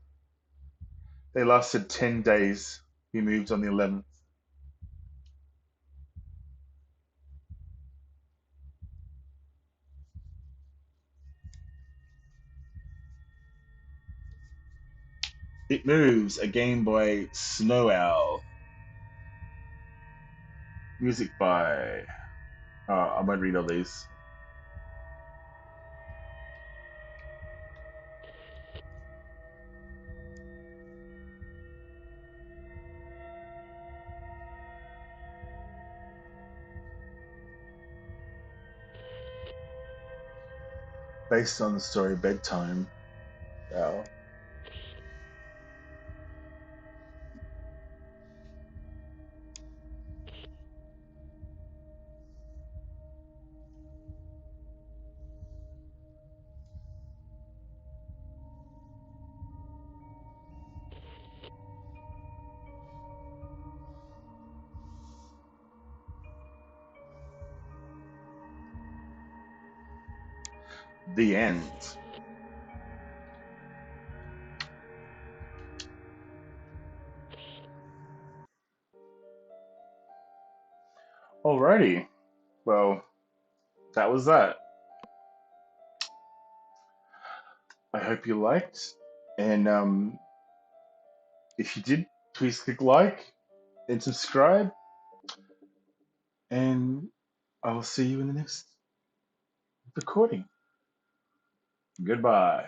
They lasted 10 days. We moved on the 11th. It Moves, a game by Snow Owl. Music by. I won't read all these. Based on the story Bedtime. Owl. The end. Alrighty. Well, that was that. I hope you liked. And if you did, please click like and subscribe. And I will see you in the next recording. Goodbye.